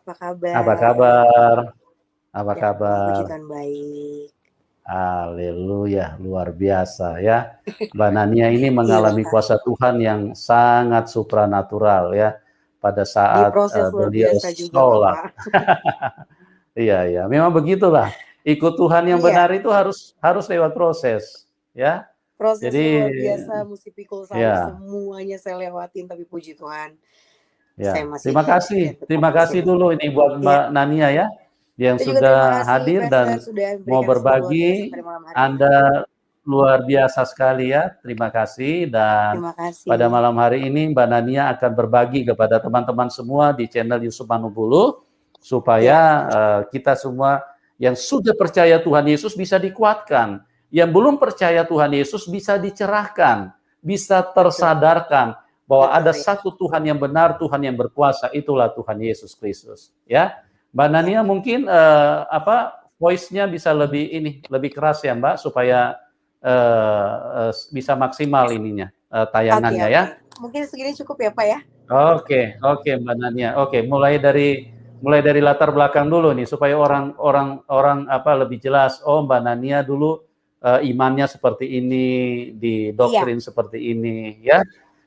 apa Apa kabar? kabar? Apa Ya, puji kabar? Tuhan baik. Haleluya, luar biasa ya. Mbak Nania ini Iya, mengalami Kak. kuasa Tuhan yang sangat supranatural ya. Pada saat Diproses luar beliau biasa juga, sholat. Bapak. Iya, iya. Memang begitulah. Ikut Tuhan yang Iya, benar itu harus lewat proses, ya. prosesnya Jadi, luar biasa, mesti pikul salib, ya, semuanya saya lewatin, tapi puji Tuhan, saya ya. masih Terima hidup kasih. dan tetap Terima di kasih sini. dulu ini buat Iya, Mbak Nania ya, yang saya juga terima sudah kasih, hadir Pastor, dan sudah mau memberikan restu luar biasa berbagi. pada malam hari ini. Anda luar biasa sekali ya. Terima kasih. Dan Terima pada kasih. malam hari ini Mbak Nania akan berbagi kepada teman-teman semua di channel Yusuf Manubulu supaya Iya, kita semua yang sudah percaya Tuhan Yesus bisa dikuatkan. Yang belum percaya Tuhan Yesus bisa dicerahkan, bisa betul. tersadarkan bahwa ada Betul, ya. satu Tuhan yang benar, Tuhan yang berkuasa, itulah Tuhan Yesus Kristus. Ya, Mbak Ya, Nania mungkin voice-nya bisa lebih keras ya Mbak supaya bisa maksimal ininya oke, tayangannya ya. oke. Mungkin segini cukup ya, Pak ya? Oke Mbak Nania. Oke, mulai dari latar belakang dulu nih supaya orang lebih jelas. Oh, Mbak Nania dulu imannya seperti ini, di Iya, doktrin seperti ini ya.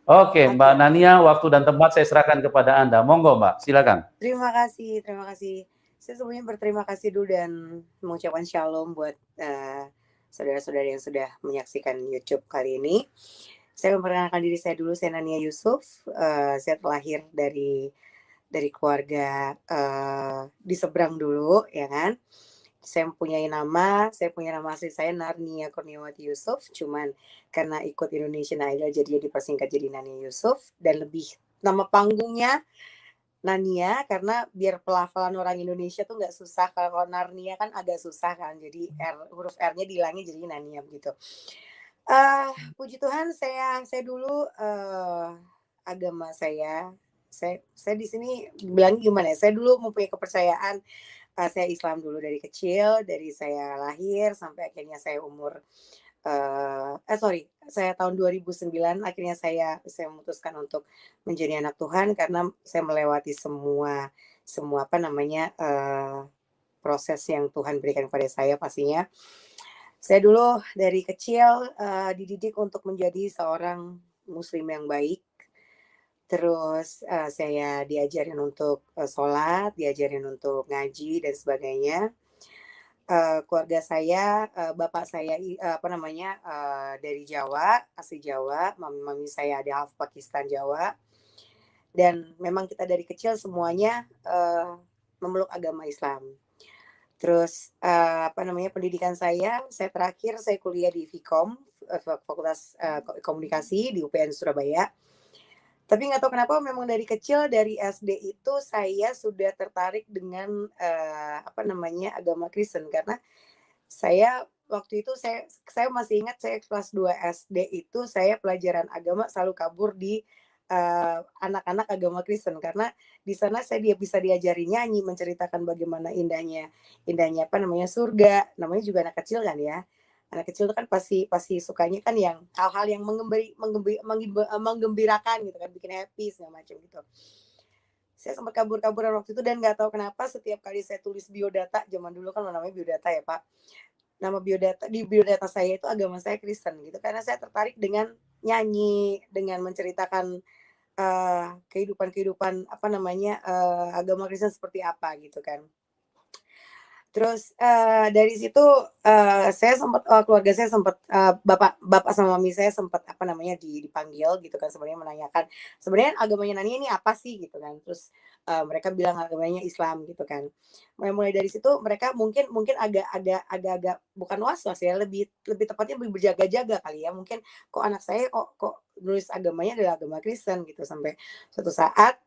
Oke, oke, Mbak oke. Nania, waktu dan tempat saya serahkan kepada Anda. Monggo Mbak, silakan. Terima kasih, terima kasih. Saya semuanya berterima kasih dulu dan mengucapkan shalom buat saudara-saudara yang sudah menyaksikan YouTube kali ini. Saya memperkenalkan diri saya dulu, saya Nania Yusuf. Saya terlahir dari keluarga di seberang dulu, ya kan. Saya punya nama asli saya Narnia Kurniawati Yusuf. Cuman karena ikut Indonesian Idol jadi dipersingkat jadi Nania Yusuf dan lebih nama panggungnya Nania karena biar pelafalan orang Indonesia tuh nggak susah. Kalau Narnia kan agak susah kan, jadi huruf R-nya dihilangin jadi Nania begitu. Puji Tuhan saya dulu agama saya di sini bilang gimana ya? Saya dulu mempunyai kepercayaan saya Islam dulu dari kecil, dari saya lahir sampai akhirnya saya umur saya tahun 2009 akhirnya saya memutuskan untuk menjadi anak Tuhan karena saya melewati semua proses yang Tuhan berikan kepada saya pastinya. Saya dulu dari kecil dididik untuk menjadi seorang muslim yang baik. Terus saya diajarin untuk sholat, diajarin untuk ngaji dan sebagainya. Keluarga saya, bapak saya dari Jawa, asli Jawa, mami saya ada half Pakistan Jawa. Dan memang kita dari kecil semuanya memeluk agama Islam. Terus pendidikan saya terakhir saya kuliah di Vkom, Fakultas Komunikasi di UPN Surabaya. Tapi nggak tahu kenapa memang dari kecil, dari SD itu saya sudah tertarik dengan agama Kristen karena saya waktu itu saya masih ingat saya kelas 2 SD itu saya pelajaran agama selalu kabur di anak-anak agama Kristen karena di sana saya bisa diajari nyanyi, menceritakan bagaimana indahnya surga. Namanya juga anak kecil kan ya. Anak kecil itu kan pasti sukanya kan yang hal-hal yang menggembirakan gitu kan, bikin happy segala macam gitu. Saya sempat kabur-kaburan waktu itu dan nggak tahu kenapa setiap kali saya tulis biodata, zaman dulu kan namanya biodata ya Pak. Nama biodata saya itu agama saya Kristen gitu karena saya tertarik dengan nyanyi, dengan menceritakan kehidupan agama Kristen seperti apa gitu kan. Terus dari situ saya sempat keluarga saya sempat bapak sama mami saya sempat dipanggil gitu kan sebenarnya menanyakan sebenarnya agamanya Nani ini apa sih gitu kan. Terus mereka bilang agamanya Islam gitu kan. Mulai dari situ mereka mungkin agak bukan was-was ya, lebih tepatnya lebih berjaga-jaga kali ya. Mungkin kok anak saya kok nulis agamanya adalah agama Kristen gitu sampai suatu saat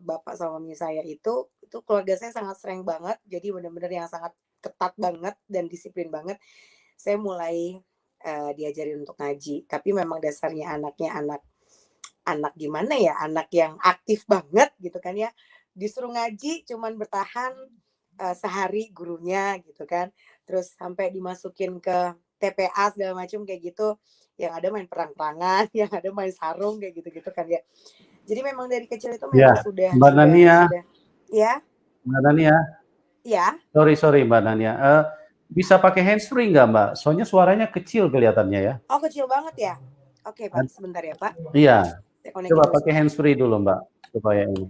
bapak sama mami saya itu keluarga saya sangat strength banget, jadi benar-benar yang sangat ketat banget dan disiplin banget. Saya mulai diajarin untuk ngaji, tapi memang dasarnya anaknya anak gimana ya, anak yang aktif banget gitu kan ya. Disuruh ngaji cuman bertahan sehari gurunya gitu kan. Terus sampai dimasukin ke TPA segala macam kayak gitu, yang ada main perang-perangan, yang ada main sarung kayak gitu-gitu kan ya. Jadi memang dari kecil itu memang Ya, sudah Mbak Nania, ya. Mbak Nania. Iya. Sorry Mbak Nania. Bisa pakai handsfree nggak Mbak? Soalnya suaranya kecil kelihatannya ya. Oh, kecil banget ya? Oke, Pak, sebentar ya, Pak. Iya. Saya konekin Coba dulu pakai sebentar. handsfree dulu Mbak, supaya ini.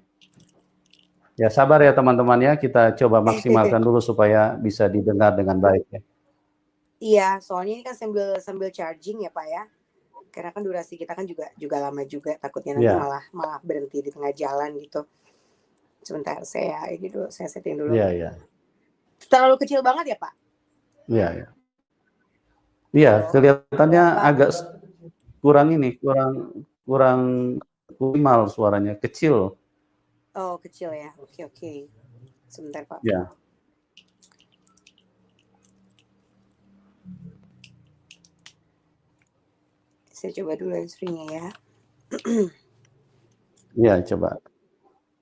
Ya sabar ya teman-teman ya, kita coba maksimalkan dulu supaya bisa didengar dengan baik ya. Iya, soalnya ini kan sambil charging ya, Pak ya. Karena kan durasi kita kan juga lama juga, takutnya nanti Iya. malah berhenti di tengah jalan gitu. Sebentar, saya ini dulu, saya setting dulu. Iya. Terlalu kecil banget ya, Pak? Iya. Halo, Kelihatannya Pak. agak kurang minimal suaranya, kecil. Oh, kecil ya. Oke. Sebentar, Pak. Ya. Saya coba dulu handsfree-nya ya. Iya, coba.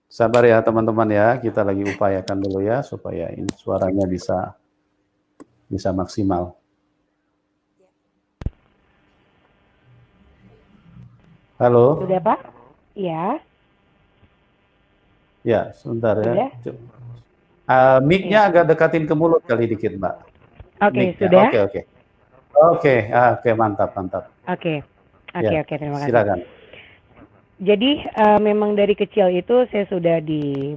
Sabar ya teman-teman ya, kita lagi upayakan dulu ya supaya ini suaranya bisa maksimal. Halo. Sudah, Pak? Iya. Ya, sebentar ya. Sudah? Mic-nya agak dekatin ke mulut kali dikit, Mbak. Oke, Mic-nya. sudah? Oke, mantap. Oke, Ya, terima kasih. silakan. Jadi memang dari kecil itu saya sudah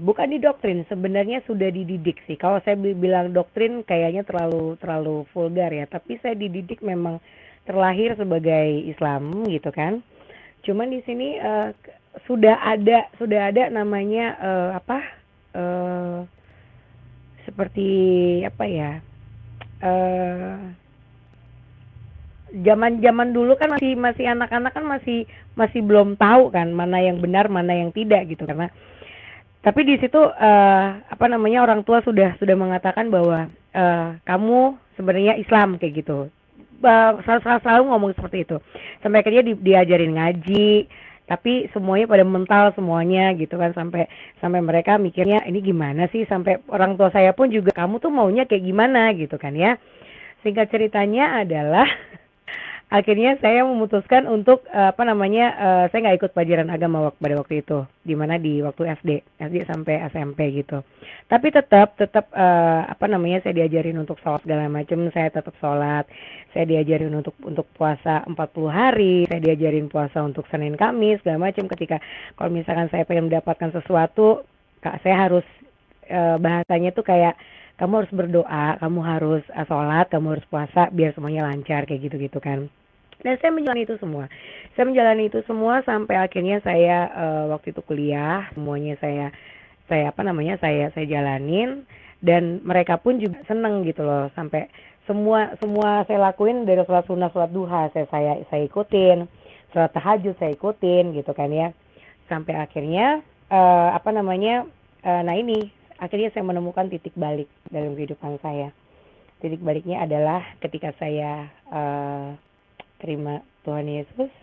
bukan didoktrin, sebenarnya sudah dididik sih. Kalau saya bilang doktrin kayaknya terlalu vulgar ya, tapi saya dididik memang terlahir sebagai Islam gitu kan. Cuman di sini sudah ada namanya seperti apa ya? Zaman dulu kan masih anak-anak kan masih belum tahu kan mana yang benar mana yang tidak gitu, karena tapi di situ orang tua sudah mengatakan bahwa kamu sebenarnya Islam kayak gitu. Selalu ngomong seperti itu sampai akhirnya diajarin ngaji, tapi semuanya pada mental semuanya gitu kan, sampai mereka mikirnya ini gimana sih, sampai orang tua saya pun juga kamu tuh maunya kayak gimana gitu kan ya. Singkat ceritanya adalah akhirnya saya memutuskan untuk saya nggak ikut pelajaran agama pada waktu itu, di mana di waktu SD sampai SMP gitu. Tapi tetap saya diajarin untuk sholat segala macam, saya tetap sholat. Saya diajarin untuk puasa 40 hari, saya diajarin puasa untuk Senin Kamis segala macam. Ketika kalau misalkan saya pengen mendapatkan sesuatu, Kak, saya harus bahasanya tuh kayak kamu harus berdoa, kamu harus sholat, kamu harus puasa biar semuanya lancar kayak gitu kan. Dan saya menjalani itu semua. Saya menjalani itu semua sampai akhirnya saya waktu itu kuliah, semuanya saya jalanin, dan mereka pun juga seneng gitu loh, sampai semua saya lakuin, dari sholat sunnah, sholat duha saya ikutin, sholat tahajud saya ikutin gitu kan ya. Sampai akhirnya akhirnya saya menemukan titik balik dalam kehidupan saya. Titik baliknya adalah ketika saya terima Tuhan Yesus.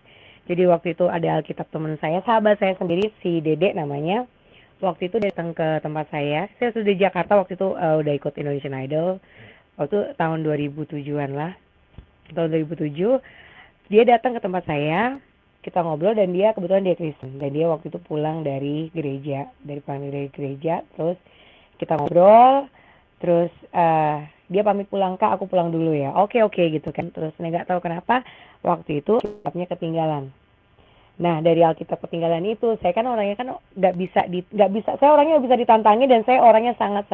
Jadi waktu itu ada Alkitab teman saya, sahabat saya sendiri, si Dede namanya. Waktu itu datang ke tempat saya sudah di Jakarta waktu itu, udah ikut Indonesian Idol. Waktu tahun 2007-an lah. Tahun 2007, dia datang ke tempat saya, kita ngobrol, dan dia kebetulan dia Kristen. Dan dia waktu itu pulang dari gereja, terus kita ngobrol, terus dia pamit pulang, Kak, aku pulang dulu ya. Oke gitu kan. Terus nggak tahu kenapa waktu itu Alkitabnya ketinggalan. Nah, dari Alkitab ketinggalan itu, saya kan orangnya kan nggak bisa, saya orangnya nggak bisa ditantangi, dan saya orangnya sangat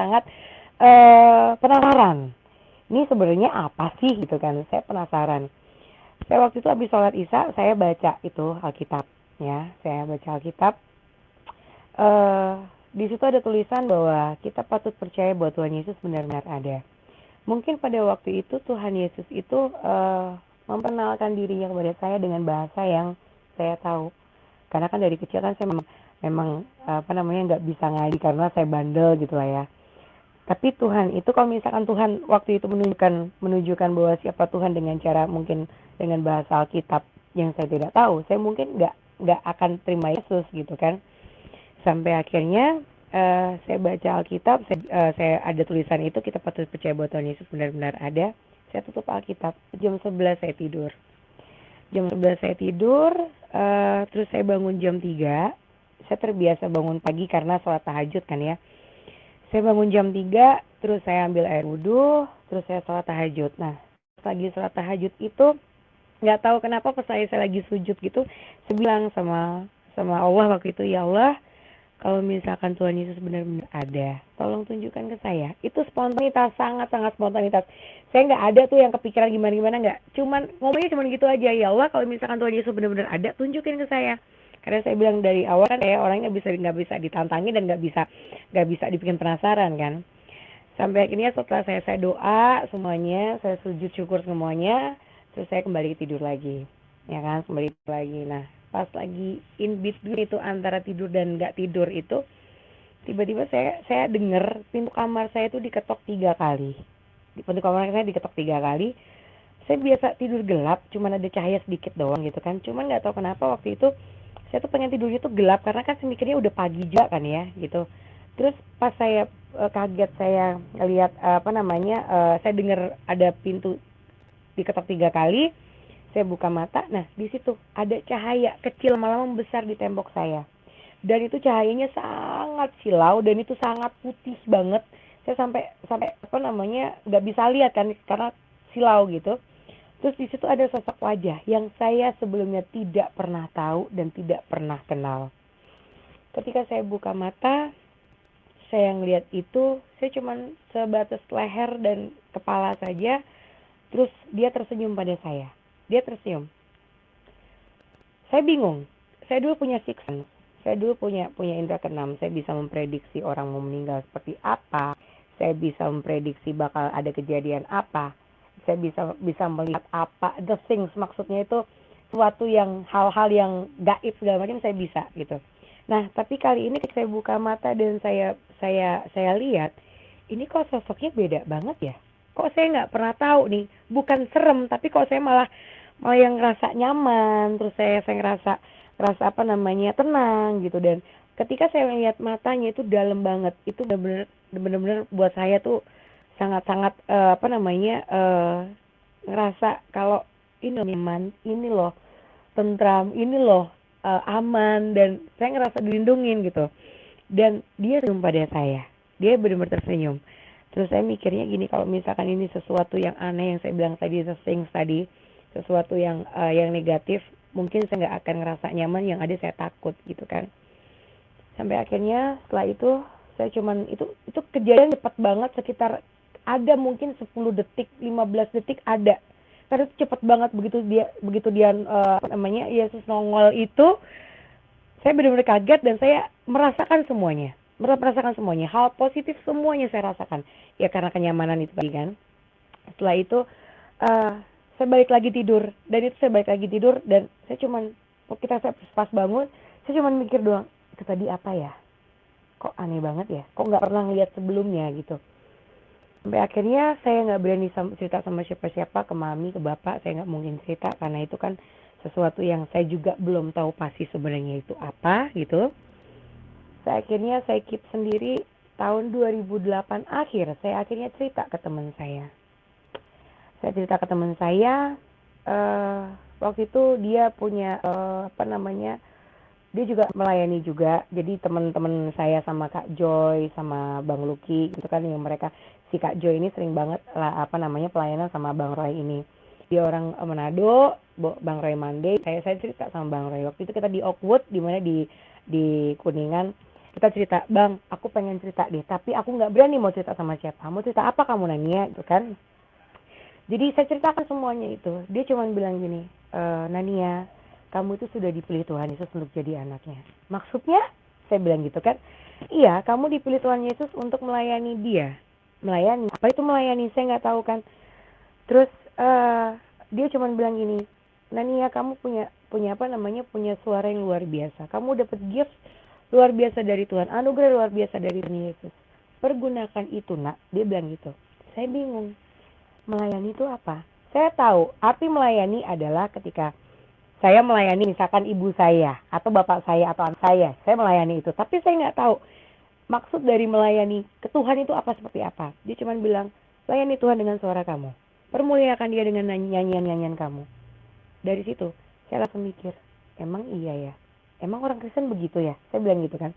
penasaran. Ini sebenarnya apa sih gitu kan? Saya penasaran. Saya waktu itu habis sholat Isya, saya baca itu Alkitab ya. Saya baca Alkitab. Di situ ada tulisan bahwa kita patut percaya bahwa Tuhan Yesus benar-benar ada. Mungkin pada waktu itu Tuhan Yesus itu memperkenalkan dirinya kepada saya dengan bahasa yang saya tahu. Karena kan dari kecil kan saya memang nggak bisa ngaji karena saya bandel gitu lah ya. Tapi Tuhan itu, kalau misalkan Tuhan waktu itu menunjukkan bahwa siapa Tuhan dengan cara mungkin dengan bahasa Alkitab yang saya tidak tahu, saya mungkin nggak akan terima Yesus gitu kan. Sampai akhirnya saya baca Alkitab, saya ada tulisan itu, kita patut percaya bahwa Tuhan Yesus benar-benar ada. Saya tutup Alkitab, jam 11 saya tidur. Terus saya bangun jam 3. Saya terbiasa bangun pagi karena sholat tahajud kan ya. Saya bangun jam 3, terus saya ambil air wudhu, terus saya sholat tahajud. Nah, lagi sholat tahajud itu, nggak tahu kenapa pas saya lagi sujud gitu, saya bilang sama Allah waktu itu, ya Allah, kalau misalkan Tuhan Yesus benar-benar ada, tolong tunjukkan ke saya. Itu spontanitas, sangat-sangat spontanitas. Saya nggak ada tuh yang kepikiran gimana-gimana, nggak. Cuman ngomongnya cuman gitu aja, ya Allah, kalau misalkan Tuhan Yesus benar-benar ada, tunjukin ke saya. Karena saya bilang dari awal kan saya orangnya nggak bisa ditantangi dan nggak bisa dibikin penasaran kan. Sampai akhirnya setelah saya doa semuanya, saya sujud syukur semuanya, terus saya kembali tidur lagi, ya kan, kembali tidur lagi. Nah, pas lagi in between itu antara tidur dan nggak tidur itu, tiba-tiba saya dengar pintu kamar saya itu diketok 3 kali. Di pintu kamar saya diketok 3 kali. Saya biasa tidur gelap, cuman ada cahaya sedikit doang gitu kan. Cuman nggak tahu kenapa waktu itu saya tuh pengen tidurnya tuh gelap karena kan saya mikirnya udah pagi juga kan ya gitu. Terus pas saya kaget, saya lihat saya dengar ada pintu diketok 3 kali. Saya buka mata, nah di situ ada cahaya kecil malah membesar di tembok saya. Dan itu cahayanya sangat silau dan itu sangat putih banget. Saya sampai nggak bisa lihat kan karena silau gitu. Terus di situ ada sosok wajah yang saya sebelumnya tidak pernah tahu dan tidak pernah kenal. Ketika saya buka mata, saya ngelihat itu, saya cuman sebatas leher dan kepala saja. Terus dia tersenyum pada saya. Dia tersenyum. Saya bingung. Saya dulu punya sixth sense. Saya dulu punya indera keenam. Saya bisa memprediksi orang mau meninggal seperti apa. Saya bisa memprediksi bakal ada kejadian apa. Saya bisa melihat apa, the things, maksudnya itu suatu yang hal-hal yang gaib segala macam saya bisa gitu. Nah, tapi kali ini ketika saya buka mata dan saya lihat, ini kok sosoknya beda banget ya. Kok saya nggak pernah tahu nih, bukan serem, tapi kok saya malah yang ngerasa nyaman, terus saya ngerasa tenang gitu. Dan ketika saya lihat matanya itu dalam banget, itu benar-benar buat saya tuh sangat-sangat ngerasa kalau ini nyaman, ini loh tentram, ini loh aman, dan saya ngerasa dilindungin gitu. Dan dia senyum pada saya, dia benar-benar tersenyum. Terus saya mikirnya gini, kalau misalkan ini sesuatu yang aneh yang saya bilang tadi, sesuatu yang negatif, mungkin saya nggak akan ngerasa nyaman, yang ada saya takut gitu kan. Sampai akhirnya setelah itu saya cuman itu kejadian cepat banget, sekitar ada mungkin 10 detik, 15 detik ada. Karena itu cepat banget, begitu dia Yesus nongol itu, saya benar-benar kaget dan saya merasakan semuanya. Hal positif semuanya saya rasakan. Ya karena kenyamanan itu tadi kan. Setelah itu saya balik lagi tidur, dan saya cuman saya pas bangun, saya cuman mikir doang, itu tadi apa ya? Kok aneh banget ya? Kok nggak pernah ngeliat sebelumnya gitu. Sampai akhirnya saya nggak berani cerita sama siapa-siapa, ke mami, ke bapak, saya nggak mungkin cerita karena itu kan sesuatu yang saya juga belum tahu pasti sebenarnya itu apa gitu. Akhirnya saya keep sendiri. Tahun 2008 saya akhirnya cerita ke teman saya. Waktu itu dia punya dia juga melayani juga. Jadi teman-teman saya sama Kak Joy sama Bang Lucky gitu kan, yang mereka, si Kak Joy ini sering banget pelayanan sama Bang Roy ini. Dia orang Manado, Bang Roy Monday. Saya cerita sama Bang Roy. Waktu itu kita di Oakwood, di mana di Kuningan. Kita cerita, Bang, aku pengen cerita deh, tapi aku nggak berani mau cerita sama siapa. Mau cerita apa kamu, Nania, gitu kan? Jadi saya ceritakan semuanya itu. Dia cuma bilang gini, Nania, kamu itu sudah dipilih Tuhan Yesus untuk jadi anaknya. Maksudnya? Saya bilang gitu kan. Iya, kamu dipilih Tuhan Yesus untuk melayani dia. Melayani. Apa itu melayani? Saya nggak tahu kan. Terus dia cuma bilang gini, Nania, kamu punya suara yang luar biasa. Kamu dapat gift luar biasa dari Tuhan. Anugerah luar biasa dari Tuhan Yesus. Pergunakan itu, nak. Dia bilang gitu. Saya bingung. Melayani itu apa? Saya tahu arti melayani adalah ketika saya melayani misalkan ibu saya atau bapak saya atau anak saya melayani itu. Tapi saya nggak tahu maksud dari melayani ke Tuhan itu apa, seperti apa. Dia cuma bilang, layani Tuhan dengan suara kamu, permuliakan dia dengan nyanyian-nyanyian kamu. Dari situ saya langsung mikir, emang iya ya, emang orang Kristen begitu ya, saya bilang gitu kan.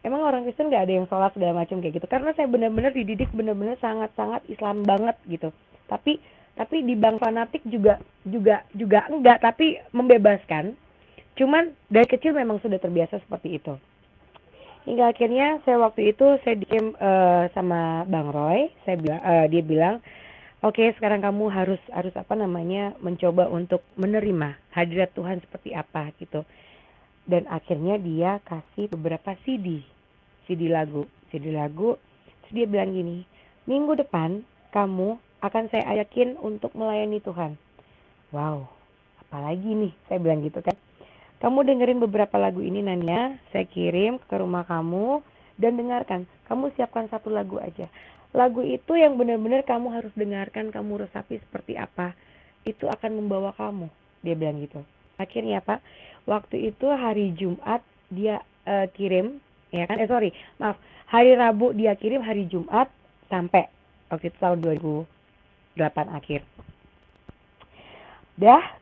emang orang Kristen nggak ada yang sholat segala macam kayak gitu, karena saya benar-benar dididik benar-benar sangat-sangat Islam banget gitu. Tapi di bang fanatik juga enggak, tapi membebaskan. Cuman dari kecil memang sudah terbiasa seperti itu. Hingga akhirnya saya waktu itu saya DM sama Bang Roy, dia bilang, "Oke, sekarang kamu harus apa namanya, mencoba untuk menerima hadirat Tuhan seperti apa," gitu. Dan akhirnya dia kasih beberapa CD lagu. Terus dia bilang gini, "Minggu depan kamu akan saya ajakin untuk melayani Tuhan." Wow, apalagi nih, saya bilang gitu kan. "Kamu dengerin beberapa lagu ini Nania, saya kirim ke rumah kamu dan dengarkan. Kamu siapkan satu lagu aja. Lagu itu yang benar-benar kamu harus dengarkan, kamu resapi seperti apa. Itu akan membawa kamu," dia bilang gitu. Akhirnya Pak, waktu itu hari Jumat dia kirim, ya kan? Hari Rabu dia kirim, hari Jumat sampai. Waktu itu tahun 2008 akhir.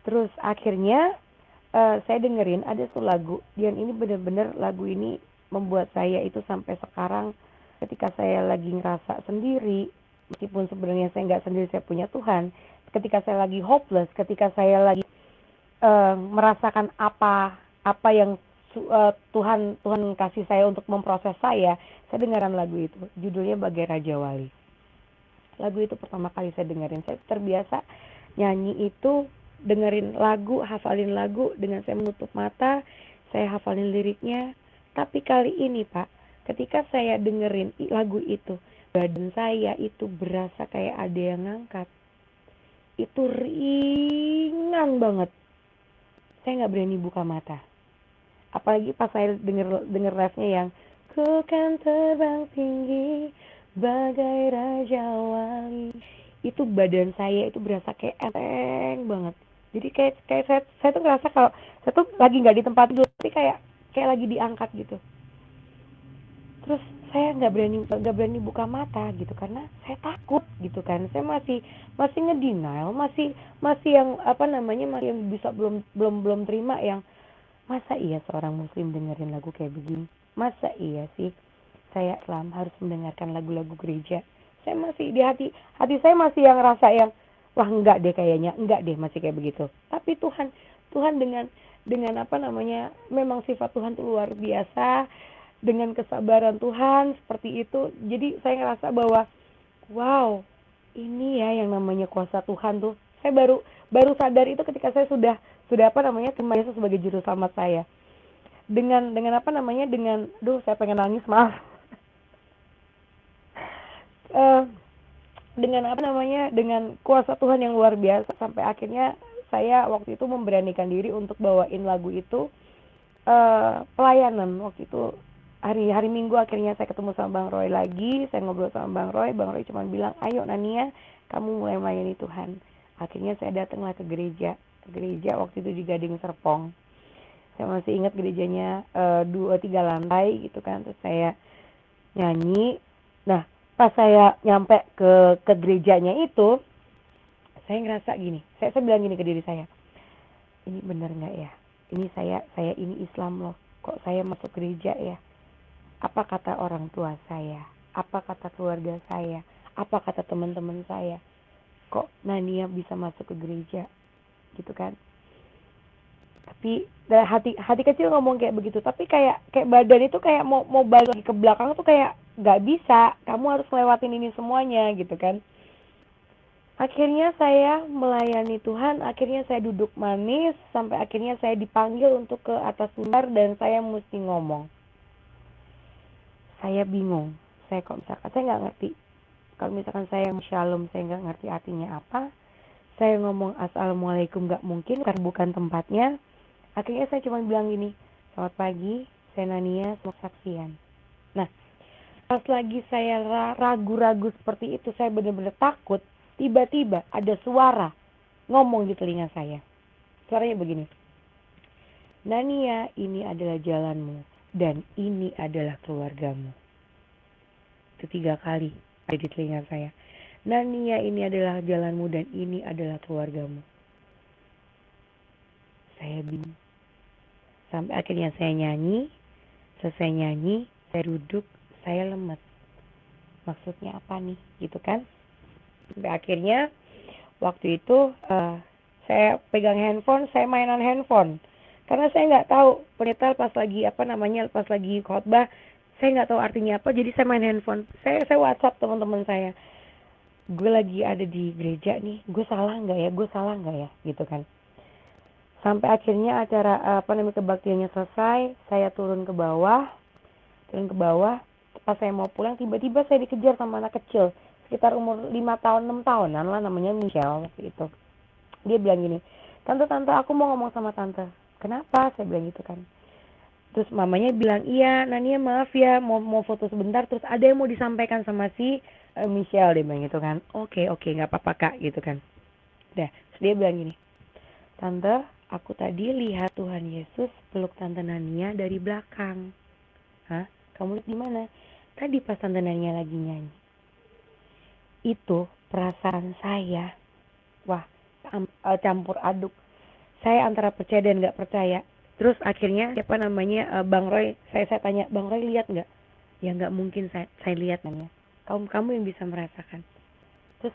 Terus akhirnya saya dengerin ada satu lagu, dan ini benar-benar lagu ini membuat saya itu sampai sekarang ketika saya lagi ngerasa sendiri, meskipun sebenarnya saya nggak sendiri, saya punya Tuhan. Ketika saya lagi hopeless, ketika saya lagi merasakan apa yang Tuhan kasih saya untuk memproses saya dengarkan lagu itu. Judulnya Bagai Raja Wali. Lagu itu pertama kali saya dengerin, saya terbiasa nyanyi itu, dengerin lagu, hafalin lagu dengan saya menutup mata, saya hafalin liriknya. Tapi kali ini Pak, ketika saya dengerin lagu itu, badan saya itu berasa kayak ada yang ngangkat. Itu ringan banget. Saya nggak berani buka mata. Apalagi pas saya denger refnya yang ku kan terbang tinggi bagai Raja Wali. Itu badan saya itu berasa kayak enteng banget. Jadi kayak saya tuh ngerasa kalau saya tuh lagi nggak di tempat tidur, tapi kayak lagi diangkat gitu. Terus saya nggak berani buka mata gitu karena saya takut gitu kan. Saya masih ngedenial, masih yang apa namanya, masih yang bisa belum terima yang masa iya seorang muslim dengerin lagu kayak begini? Masa iya sih saya Islam harus mendengarkan lagu-lagu gereja? Saya masih di hati saya masih yang rasa yang wah enggak deh, kayaknya enggak deh, masih kayak begitu. Tapi Tuhan dengan apa namanya, memang sifat Tuhan itu luar biasa, dengan kesabaran Tuhan seperti itu. Jadi saya ngerasa bahwa wow, ini ya yang namanya kuasa Tuhan tuh. Saya baru sadar itu ketika saya sudah apa namanya, terima Yesus sebagai juru selamat saya. Dengan apa namanya, saya pengen nangis, maaf. Dengan apa namanya, dengan kuasa Tuhan yang luar biasa, sampai akhirnya saya waktu itu memberanikan diri untuk bawain lagu itu pelayanan. Waktu itu hari Minggu akhirnya saya ketemu sama Bang Roy lagi, saya ngobrol sama Bang Roy cuma bilang, "Ayo Nania, kamu mulai melayani Tuhan." Akhirnya saya datanglah ke gereja waktu itu di Gading Serpong. Saya masih ingat gerejanya 2-3 lantai gitu kan. Terus saya nyanyi. Nah, pas saya nyampe ke gerejanya itu, saya ngerasa gini, saya bilang gini ke diri saya, ini benar nggak ya? Ini saya ini Islam loh, kok saya masuk gereja ya? Apa kata orang tua saya? Apa kata keluarga saya? Apa kata teman-teman saya? Kok Nania bisa masuk ke gereja? Gitu kan. Tapi hati kecil ngomong kayak begitu, tapi kayak badan itu kayak mau balik lagi ke belakang tuh kayak nggak bisa, kamu harus lewatin ini semuanya gitu kan. Akhirnya saya melayani Tuhan, akhirnya saya duduk manis, sampai akhirnya saya dipanggil untuk ke atas mimbar dan saya mesti ngomong. Saya bingung, saya nggak ngerti. Kalau misalkan saya shalom, saya nggak ngerti artinya apa. Saya ngomong assalamualaikum nggak mungkin karena bukan tempatnya. Akhirnya saya cuma bilang gini, "Selamat pagi, saya Nania, semoga saksian." Nah, pas lagi saya ragu-ragu seperti itu, saya benar-benar takut. Tiba-tiba ada suara ngomong di telinga saya. Suaranya begini, "Nania, ini adalah jalanmu dan ini adalah keluargamu." Itu 3 kali ada di telinga saya. "Nania, ini adalah jalanmu dan ini adalah keluargamu." Saya bingung. Sampai akhirnya saya nyanyi. Selesai nyanyi, Saya duduk, saya lemes. Maksudnya apa nih, gitu kan? Sampai akhirnya waktu itu saya pegang handphone, saya mainan handphone. Karena saya nggak tahu pendeta pas lagi pas lagi khotbah, saya nggak tahu artinya apa, jadi saya main handphone. Saya WhatsApp teman-teman saya. Gue lagi ada di gereja nih, gue salah nggak ya, gitu kan. Sampai akhirnya acara kebaktiannya selesai, saya turun ke bawah. Pas saya mau pulang, tiba-tiba saya dikejar sama anak kecil, sekitar umur 5 tahun, 6 tahunan lah, namanya Michelle waktu itu. Dia bilang gini, tante, aku mau ngomong sama tante. Kenapa? Saya bilang gitu kan. Terus mamanya bilang, iya Nania maaf ya, mau foto sebentar, terus ada yang mau disampaikan sama si Michelle, dia bilang gitu kan. Oke, nggak apa-apa kak, gitu kan. Terus dia bilang gini, tante, aku tadi lihat Tuhan Yesus peluk tante Nania dari belakang. Hah? Kamu lihat di mana? Tadi pas tante Nania lagi nyanyi. Itu perasaan saya, wah, campur aduk. Saya antara percaya dan nggak percaya. Terus akhirnya Bang Roy, saya tanya, Bang Roy lihat nggak? Ya nggak mungkin saya lihat namanya. Kamu yang bisa merasakan. Terus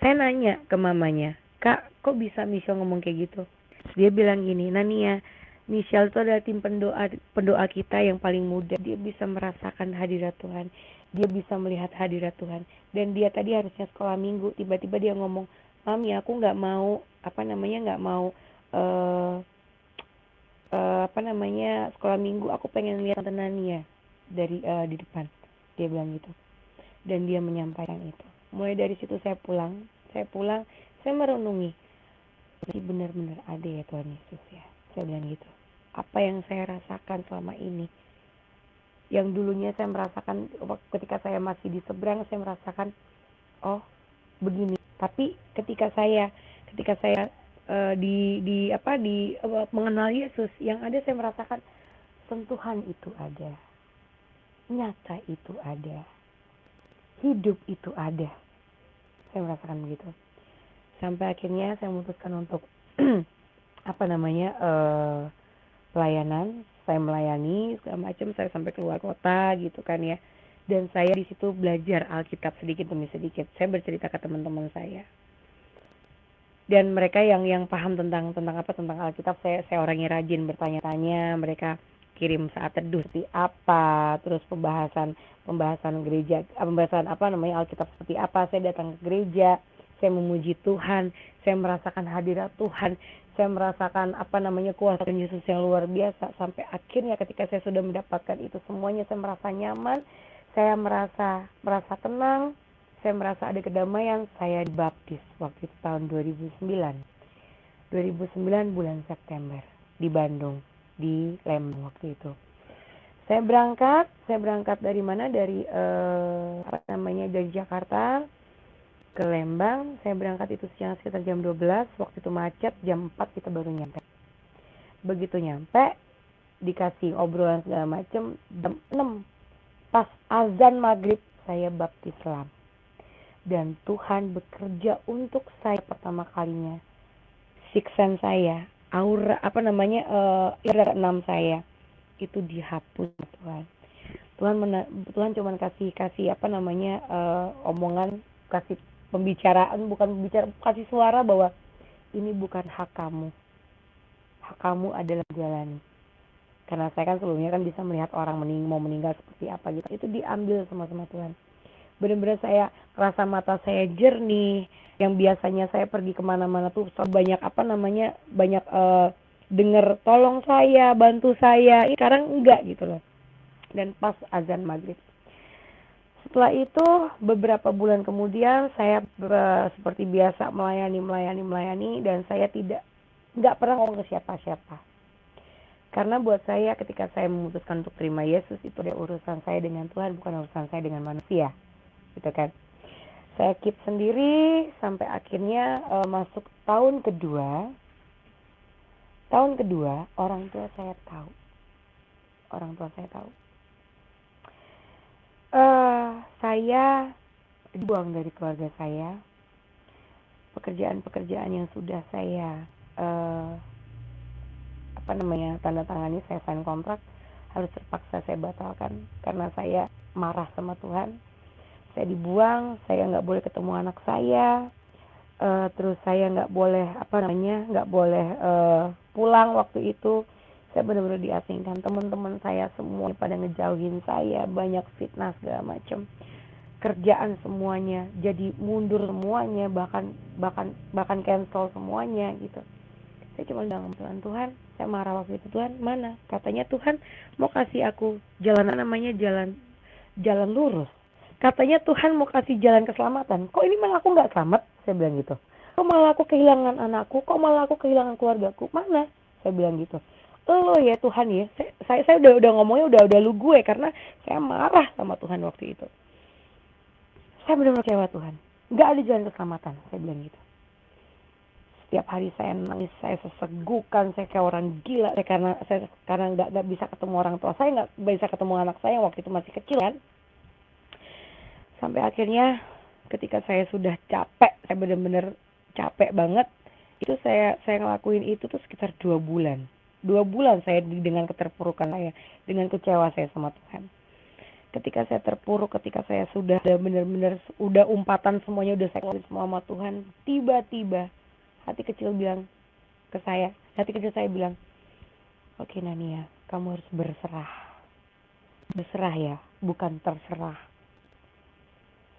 saya nanya ke mamanya, Kak, kok bisa Michelle ngomong kayak gitu? Terus dia bilang gini, Nania, Michelle itu adalah tim pendoa kita yang paling muda. Dia bisa merasakan hadirat Tuhan. Dia bisa melihat hadirat Tuhan. Dan dia tadi harusnya sekolah minggu, tiba-tiba dia ngomong, Mami, aku nggak mau sekolah minggu, aku pengen lihat Tante Nania dari di depan. Dia bilang gitu. Dan dia menyampaikan itu. Mulai dari situ saya pulang, saya merenungi, jadi benar-benar ada ya Tuhan Yesus ya. Saya bilang gitu. Apa yang saya rasakan selama ini, yang dulunya saya merasakan ketika saya masih di seberang, saya merasakan oh begini. Tapi ketika saya mengenal Yesus, yang ada saya merasakan sentuhan itu ada, nyata itu ada, hidup itu ada. Saya merasakan begitu. Sampai akhirnya saya memutuskan untuk pelayanan. Saya melayani segala macam, saya sampai keluar kota gitu kan ya. Dan saya di situ belajar Alkitab sedikit demi sedikit. Saya bercerita ke teman-teman saya. Dan mereka yang paham tentang Alkitab, saya orangnya rajin bertanya-tanya. Mereka kirim saat teduh seperti apa, terus pembahasan gereja, Alkitab seperti apa. Saya datang ke gereja, saya memuji Tuhan, saya merasakan hadirat Tuhan, saya merasakan kuasa Yesus yang luar biasa. Sampai akhirnya ketika saya sudah mendapatkan itu semuanya, saya merasa nyaman, saya merasa tenang, saya merasa ada kedamaian. Saya dibaptis waktu itu tahun 2009 bulan September di Bandung, di Lembang waktu itu. Saya berangkat dari mana? Dari dari Jakarta ke Lembang. Saya berangkat itu sekitar jam 12, waktu itu macet, jam 4 kita baru nyampe. Begitu nyampe, dikasih obrolan segala macam, jam 6 pas azan maghrib saya baptis Islam. Dan Tuhan bekerja untuk saya pertama kalinya. Sixth sense saya, aura indera keenam saya itu dihapus Tuhan. Tuhan cuma kasih omongan, kasih pembicaraan, kasih suara bahwa ini bukan hak kamu. Hak kamu adalah jalani. Karena saya kan sebelumnya kan bisa melihat orang mau meninggal seperti apa gitu. Itu diambil sama Tuhan. Benar-benar saya rasa mata saya jernih. Yang biasanya saya pergi kemana-mana tuh banyak dengar tolong saya, bantu saya. Sekarang enggak gitu loh. Dan pas azan maghrib. Setelah itu beberapa bulan kemudian saya seperti biasa melayani, dan saya nggak pernah ngomong ke siapa-siapa. Karena buat saya ketika saya memutuskan untuk terima Yesus, itu adalah urusan saya dengan Tuhan, bukan urusan saya dengan manusia. Gitu kan. Saya keep sendiri sampai akhirnya masuk tahun kedua. Orang tua saya tahu. Saya dibuang dari keluarga saya. Pekerjaan yang sudah saya tanda tangani, saya sign kontrak, harus terpaksa saya batalkan karena saya marah sama Tuhan. Saya dibuang, saya nggak boleh ketemu anak saya, terus saya nggak boleh nggak boleh pulang waktu itu. Saya benar-benar diasingkan, teman-teman saya semua pada ngejauhin saya, banyak fitnah segala macam, kerjaan semuanya jadi mundur semuanya, bahkan cancel semuanya gitu. Saya cuma bilang sama Tuhan, saya marah waktu itu, Tuhan mana? Katanya Tuhan mau kasih aku jalan jalan lurus. Katanya Tuhan mau kasih jalan keselamatan. Kok ini malah aku nggak selamat? Saya bilang gitu. Kok malah aku kehilangan anakku? Kok malah aku kehilangan keluargaku? Mana? Saya bilang gitu. Lo ya Tuhan ya. Saya udah ngomongnya udah lu gue karena saya marah sama Tuhan waktu itu. Saya benar-benar kecewa Tuhan. Nggak ada jalan keselamatan. Saya bilang gitu. Setiap hari saya nangis, saya sesegukan, saya kayak orang gila. Karena nggak bisa ketemu orang tua saya, nggak bisa ketemu anak saya waktu itu masih kecil kan. Sampai akhirnya ketika saya sudah capek, saya benar-benar capek banget, itu saya ngelakuin itu tuh sekitar 2 bulan. 2 bulan saya dengan keterpurukan saya, dengan kecewa saya sama Tuhan. Ketika saya terpuruk, ketika saya sudah benar-benar udah umpatan semuanya, udah saya keluarin semua sama Tuhan, tiba-tiba hati kecil saya bilang, oke Nania, kamu harus berserah. Berserah ya, bukan terserah.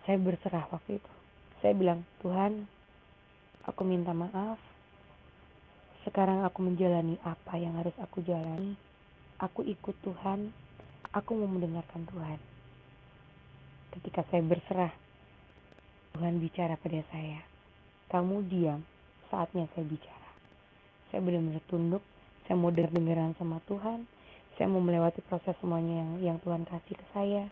Saya berserah waktu itu. Saya bilang, Tuhan, aku minta maaf. Sekarang aku menjalani apa yang harus aku jalani. Aku ikut Tuhan. Aku mau mendengarkan Tuhan. Ketika saya berserah, Tuhan bicara pada saya. Kamu diam, saatnya saya bicara. Saya benar-benar tunduk. Saya mau dengar-dengaran sama Tuhan. Saya mau melewati proses semuanya yang Tuhan kasih ke saya.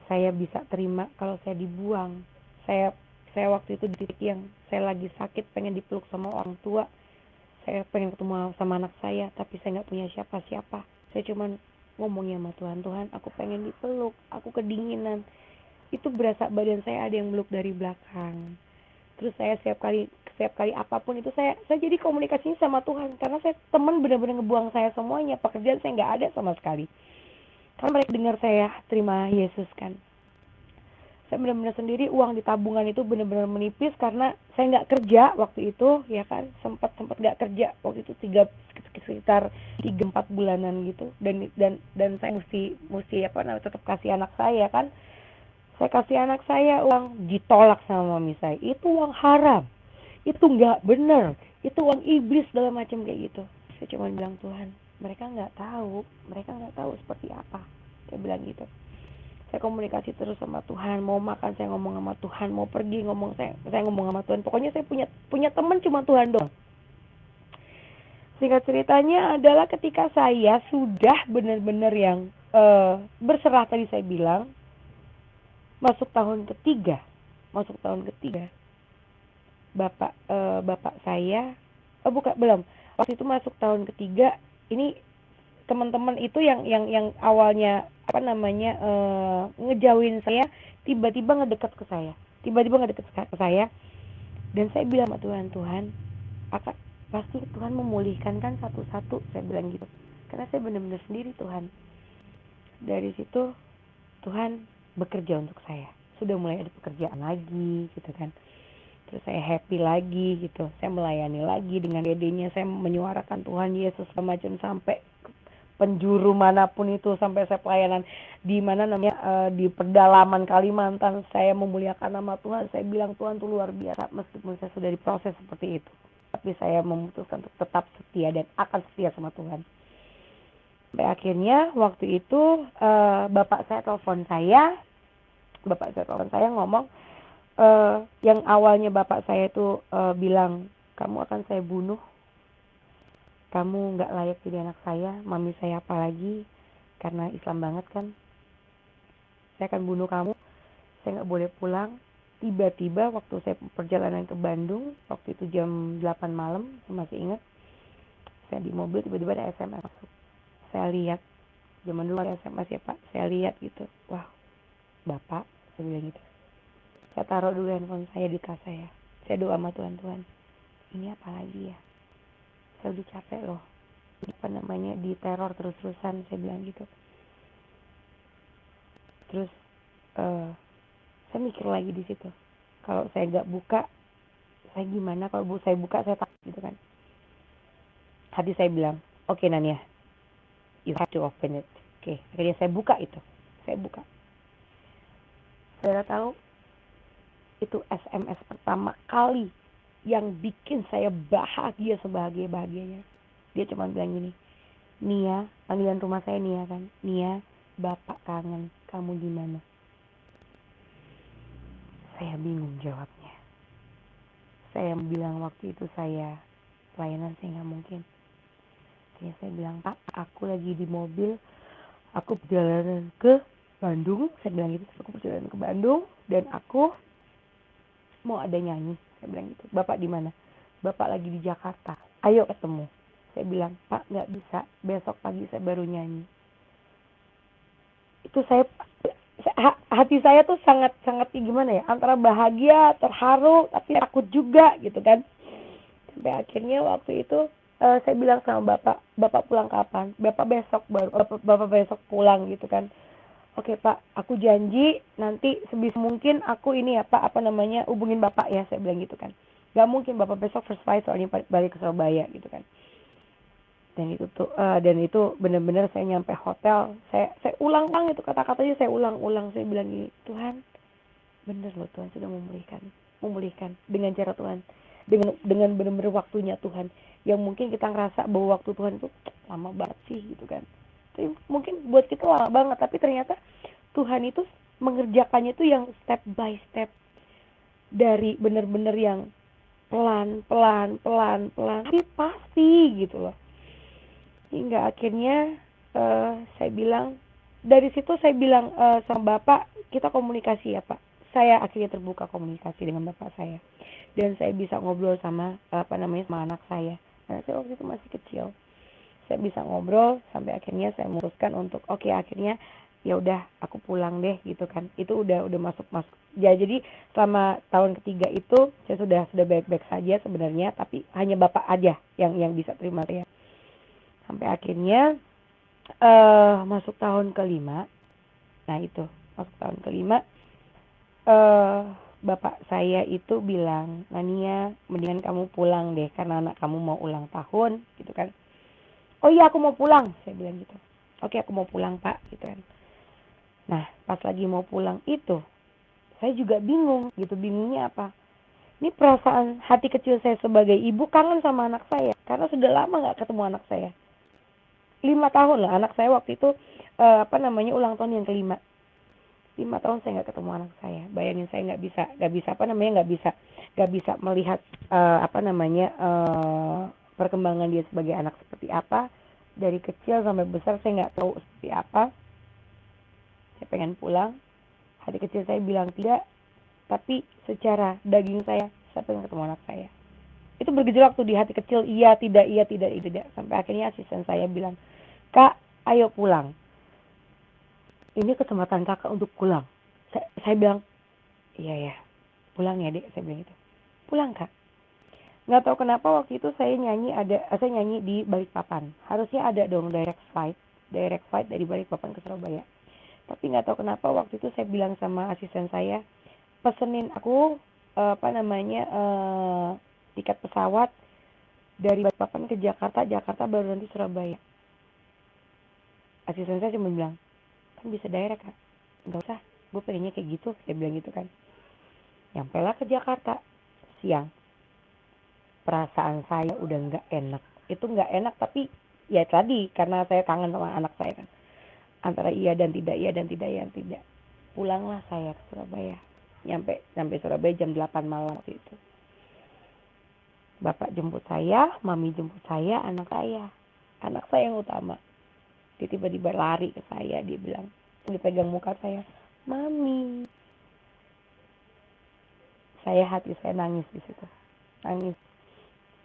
Saya bisa terima kalau saya dibuang. Saya waktu itu di titik yang saya lagi sakit, pengen dipeluk sama orang tua. Saya pengen ketemu sama anak saya, tapi saya nggak punya siapa-siapa. Saya cuma ngomongnya sama Tuhan, Tuhan aku pengen dipeluk, aku kedinginan. Itu berasa badan saya ada yang meluk dari belakang. Terus saya setiap kali apapun itu saya jadi komunikasinya sama Tuhan. Karena saya teman benar-benar ngebuang saya semuanya. Pekerjaan saya nggak ada sama sekali. Karena mereka dengar saya terima Yesus kan. Saya benar-benar sendiri, uang di tabungan itu benar-benar menipis karena saya nggak kerja waktu itu, ya kan, sempat nggak kerja waktu itu sekitar 3-4 bulanan gitu, dan saya mesti tetap kasih anak saya kan. Saya kasih anak saya uang, ditolak sama mami saya, itu uang haram, itu nggak benar, itu uang iblis segala macam kayak gitu. Saya cuma bilang, Tuhan, mereka nggak tahu seperti apa, saya bilang gitu. Saya komunikasi terus sama Tuhan, mau makan saya ngomong sama Tuhan, mau pergi saya ngomong sama Tuhan. Pokoknya saya punya teman cuma Tuhan doang. Singkat ceritanya adalah ketika saya sudah benar-benar yang berserah, tadi saya bilang masuk tahun ketiga, bapak saya belum, waktu itu masuk tahun ketiga. Ini teman-teman itu yang awalnya ngejauhin saya, tiba-tiba ngedekat ke saya, dan saya bilang sama Tuhan, pasti Tuhan memulihkan kan satu-satu, saya bilang gitu, karena saya benar-benar sendiri Tuhan. Dari situ Tuhan bekerja untuk saya, sudah mulai ada pekerjaan lagi gitu kan. Terus saya happy lagi gitu, saya melayani lagi dengan dedenya, saya menyuarakan Tuhan Yesus semacam sampai penjuru manapun itu, sampai saya pelayanan di di pedalaman Kalimantan, saya memuliakan nama Tuhan. Saya bilang Tuhan tuh luar biasa, meskipun saya sudah diproses seperti itu, tapi saya memutuskan untuk tetap setia dan akan setia sama Tuhan. Sampai akhirnya waktu itu bapak saya telepon saya ngomong, yang awalnya bapak saya itu bilang, kamu akan saya bunuh, kamu nggak layak jadi anak saya, mami saya apalagi, karena Islam banget kan, saya akan bunuh kamu, saya nggak boleh pulang. Tiba-tiba waktu saya perjalanan ke Bandung, waktu itu jam 8 malam, saya masih ingat, saya di mobil, tiba-tiba ada SMS masuk. Saya lihat, zaman dulu ada SMS ya Pak, saya lihat gitu, wah Bapak, saya bilang gitu. Saya taruh dulu handphone saya di tas saya doa sama Tuhan, ini apa lagi ya, saya udah capek loh, apa namanya, diteror terus-terusan, saya bilang gitu. Terus saya mikir lagi di situ, kalau saya nggak buka, saya gimana? Kalau saya buka, saya takut gitu kan. Hati saya bilang, oke Nania, you have to open it. Oke, akhirnya saya buka itu. Saya buka. Saudara tahu, itu SMS pertama kali yang bikin saya bahagia sebahagia-bahagianya. Dia cuma bilang gini, Nia, panggilan rumah saya Nia kan. Nia, Bapak kangen, kamu di mana? Saya bingung jawabnya. Saya bilang waktu itu saya pelayanan, saya nggak mungkin. Saya bilang, Pak, aku lagi di mobil, aku perjalanan ke Bandung. Saya bilang gitu, aku perjalanan ke Bandung dan aku mau ada nyanyi. Saya bilang gitu. Bapak di mana? Bapak lagi di Jakarta. Ayo ketemu. Saya bilang, Pak, nggak bisa. Besok pagi saya baru nyanyi. Itu hati saya tuh sangat gimana ya? Antara bahagia, terharu, tapi takut juga gitu kan. Sampai akhirnya waktu itu saya bilang sama Bapak pulang kapan? Bapak besok pulang gitu kan. Oke Pak, aku janji nanti sebisa mungkin aku ini ya Pak, hubungin Bapak ya, saya bilang gitu kan. Gak mungkin Bapak besok first flight soalnya balik ke Surabaya gitu kan. Dan itu benar-benar saya nyampe hotel, saya ulang-ulang itu kata-katanya, saya ulang-ulang, saya bilang gini, Tuhan, bener loh Tuhan sudah memulihkan dengan cara Tuhan, dengan benar-benar waktunya Tuhan, yang mungkin kita ngerasa bahwa waktu Tuhan itu lama banget sih gitu kan. Tapi mungkin buat kita lama banget, tapi ternyata Tuhan itu mengerjakannya itu yang step by step, dari benar-benar yang pelan, tapi pasti gitu loh. Hingga akhirnya saya bilang, dari situ saya bilang sama Bapak, kita komunikasi ya Pak. Saya akhirnya terbuka komunikasi dengan Bapak saya. Dan saya bisa ngobrol sama sama anak saya. Karena saya waktu itu masih kecil. Saya bisa ngobrol sampai akhirnya saya memutuskan untuk akhirnya ya udah aku pulang deh gitu kan. Itu udah masuk. Ya jadi selama tahun ketiga itu saya sudah baik-baik saja sebenarnya, tapi hanya Bapak aja yang bisa terima saya. Sampai akhirnya masuk tahun kelima. Nah itu masuk tahun kelima, Bapak saya itu bilang, Nania, mendingan kamu pulang deh karena anak kamu mau ulang tahun gitu kan. Oh iya aku mau pulang, saya bilang gitu. Oke aku mau pulang Pak gitu kan. Nah pas lagi mau pulang itu, saya juga bingung gitu. Bingungnya apa? Ini perasaan hati kecil saya sebagai ibu kangen sama anak saya karena sudah lama gak ketemu anak saya. 5 tahun lah anak saya waktu itu ulang tahun yang kelima. 5 tahun saya nggak ketemu anak saya. Bayangin, saya nggak bisa melihat perkembangan dia sebagai anak seperti apa. Dari kecil sampai besar saya nggak tahu seperti apa. Saya pengen pulang. Hati kecil saya bilang tidak, tapi secara daging saya pengen ketemu anak saya. Itu bergejolak tuh di hati kecil, iya tidak. Sampai akhirnya asisten saya bilang, Kak, ayo pulang. Ini kesempatan kakak untuk pulang. Saya bilang, iya ya, pulang ya dek, saya bilang itu. Pulang Kak. Nggak tahu kenapa waktu itu saya nyanyi di Balikpapan. Harusnya ada dong direct flight dari Balikpapan ke Surabaya. Tapi nggak tahu kenapa waktu itu saya bilang sama asisten saya, pesenin aku tiket pesawat dari Balikpapan ke Jakarta baru nanti Surabaya. Asisten saya cuma bilang, kan bisa direct Kak. Nggak usah, gue pengennya kayak gitu, saya bilang gitu kan. Nyampelah ke Jakarta siang. Perasaan saya udah nggak enak. Itu nggak enak, tapi ya tadi karena saya kangen sama anak saya kan. Antara iya dan tidak. Pulanglah saya ke Surabaya. Sampai Surabaya jam 8 malam waktu itu. Bapak jemput saya, mami jemput saya, anak saya. Anak saya yang utama. Dia tiba-tiba lari ke saya, dia bilang, dia pegang muka saya, Mami. Hati saya nangis di situ. Nangis.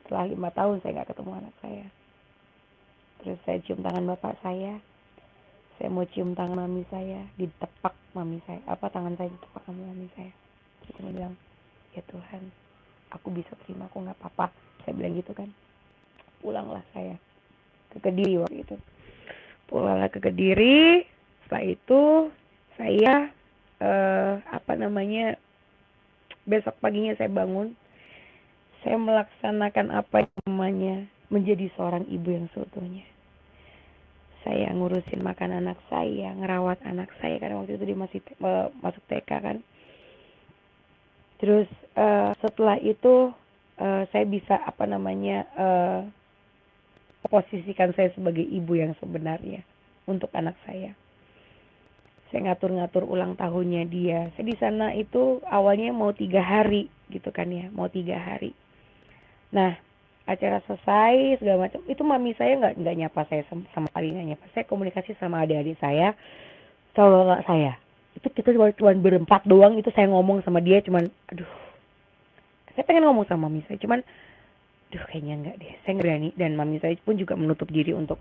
Setelah 5 tahun saya nggak ketemu anak saya. Terus saya cium tangan bapak saya. Saya mau cium tangan mami saya, ditepak mami saya. Tangan saya ditepak sama mami saya. Terus saya bilang, ya Tuhan, aku bisa terima, aku nggak apa-apa. Saya bilang gitu kan. Pulanglah saya ke Kediri waktu itu. Pulanglah ke Kediri. Setelah itu saya besok paginya saya bangun, saya melaksanakan apa yang namanya menjadi seorang ibu yang seutuhnya. Saya ngurusin makan anak saya, ngerawat anak saya karena waktu itu dia masih masuk TK kan. Terus setelah itu saya bisa posisikan saya sebagai ibu yang sebenarnya untuk anak saya. Saya ngatur-ngatur ulang tahunnya dia. Saya di sana itu awalnya mau 3 hari gitu kan ya, mau 3 hari. Nah, acara selesai segala macam, itu mami saya nggak nyapa saya sama sekali, nggak nyapa. Saya komunikasi sama adik-adik saya, saudara saya. Itu kita cuma berempat doang, itu saya ngomong sama dia cuman, aduh, saya pengen ngomong sama mami saya, cuman, aduh kayaknya nggak deh, saya nggak berani. Dan mami saya pun juga menutup diri untuk,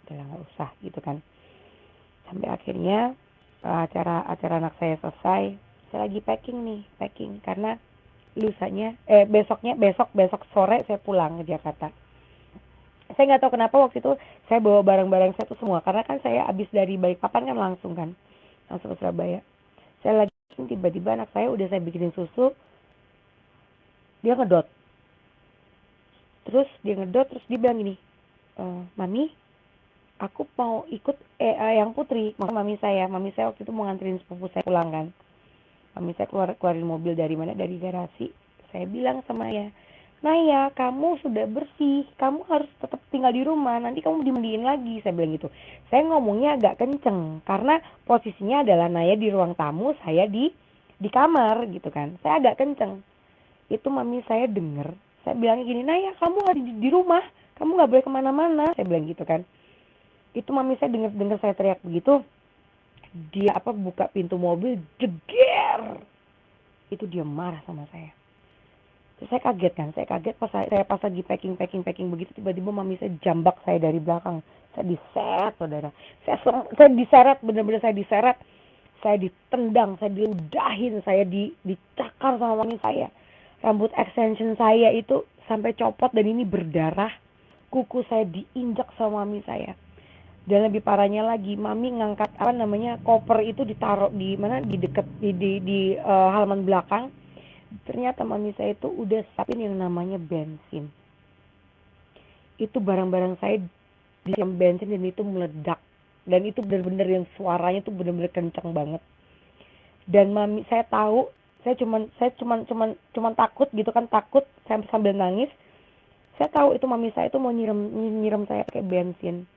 udah nggak usah gitu kan. Sampai akhirnya acara anak saya selesai, saya lagi packing karena besok sore saya pulang ke Jakarta. Saya nggak tahu kenapa waktu itu saya bawa barang-barang saya tuh semua, karena kan saya habis dari Balikpapan kan langsung ke Surabaya. Saya lagi tiba-tiba anak saya udah saya bikinin susu, dia ngedot. Terus dia bilang gini, Mami, aku mau ikut yang Putri, mami saya waktu itu mau nganterin sepupu saya pulang kan. Mami saya keluarin mobil dari garasi. Saya bilang sama dia, Naya, kamu sudah bersih, kamu harus tetap tinggal di rumah, nanti kamu dimandiin lagi. Saya bilang gitu. Saya ngomongnya agak kenceng karena posisinya adalah Naya di ruang tamu, saya di kamar gitu kan. Saya agak kenceng. Itu mami saya denger. Saya bilangnya gini, Naya, kamu harus di rumah, kamu nggak boleh kemana-mana. Saya bilang gitu kan. Itu mami saya dengar saya teriak begitu, dia buka pintu mobil, jeger. Itu dia marah sama saya. Terus saya kaget pas lagi packing begitu, tiba-tiba mami saya jambak saya dari belakang. Saya diseret, saudara. Saya diseret, benar-benar saya diseret. Saya ditendang, saya diludahin, saya dicakar sama mami saya. Rambut extension saya itu sampai copot dan ini berdarah. Kuku saya diinjak sama mami saya. Dan lebih parahnya lagi, mami ngangkat koper itu ditaruh di dekat di halaman belakang. Ternyata mami saya itu udah siapin yang namanya bensin. Itu barang-barang saya di bensin dan itu meledak. Dan itu benar-benar yang suaranya tuh benar-benar kencang banget. Dan mami saya tahu, saya cuman takut gitu kan, saya sambil nangis. Saya tahu itu mami saya itu mau nyiram saya pakai bensin.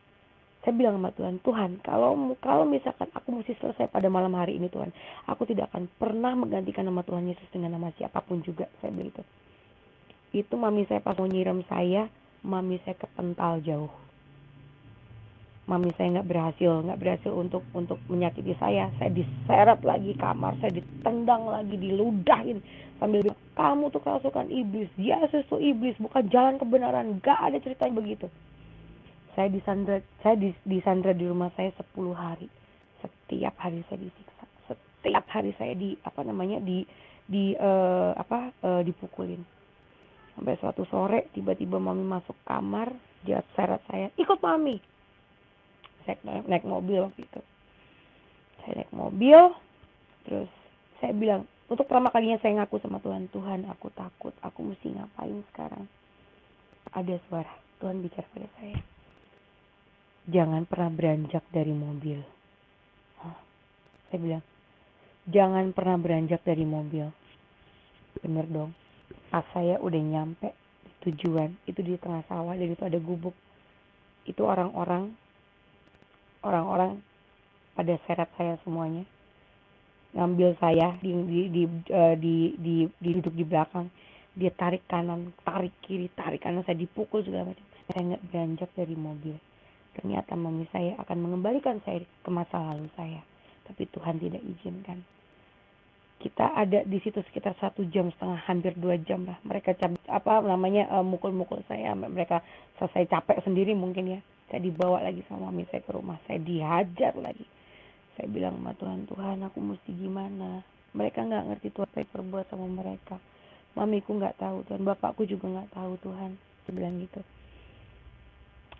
Saya bilang sama Tuhan, kalau misalkan aku mesti selesai pada malam hari ini Tuhan, aku tidak akan pernah menggantikan nama Tuhan Yesus dengan nama siapapun juga. Saya bilang gitu. Itu mami saya pas mau nyiram saya, mami saya kepental jauh. Mami saya nggak berhasil untuk menyakiti saya. Saya diseret lagi kamar, saya ditendang lagi, diludahin sambil bilang, kamu tuh kerasukan iblis, Yesus tuh iblis, bukan jalan kebenaran, nggak ada ceritanya begitu. Saya disandra di rumah saya 10 hari. Setiap hari saya disiksa. Setiap hari saya dipukulin. Sampai suatu sore tiba-tiba mami masuk kamar, dia seret saya, ikut mami. Saya naik mobil waktu itu. Saya naik mobil, terus saya bilang, untuk pertama kalinya saya ngaku sama Tuhan, aku takut, aku mesti ngapain sekarang. Ada suara, Tuhan bicara pada saya. Jangan pernah beranjak dari mobil. Saya bilang, jangan pernah beranjak dari mobil. Bener dong. Pas saya udah nyampe di tujuan, itu di tengah sawah dan itu ada gubuk. Itu orang-orang pada seret saya semuanya. Ngambil saya, duduk di belakang. Dia tarik kanan, tarik kiri, tarik kanan, saya dipukul segala macam. Saya nggak beranjak dari mobil. Ternyata mami saya akan mengembalikan saya ke masa lalu saya. Tapi Tuhan tidak izinkan. Kita ada di situ sekitar 1,5 jam, hampir 2 jam lah. Mereka mukul-mukul saya. Mereka selesai capek sendiri mungkin ya. Saya dibawa lagi sama mami saya ke rumah. Saya dihajar lagi. Saya bilang sama Tuhan, aku mesti gimana? Mereka nggak ngerti Tuhan apa yang perbuat sama mereka. Mamiku nggak tahu Tuhan, bapakku juga nggak tahu Tuhan. Saya bilang gitu.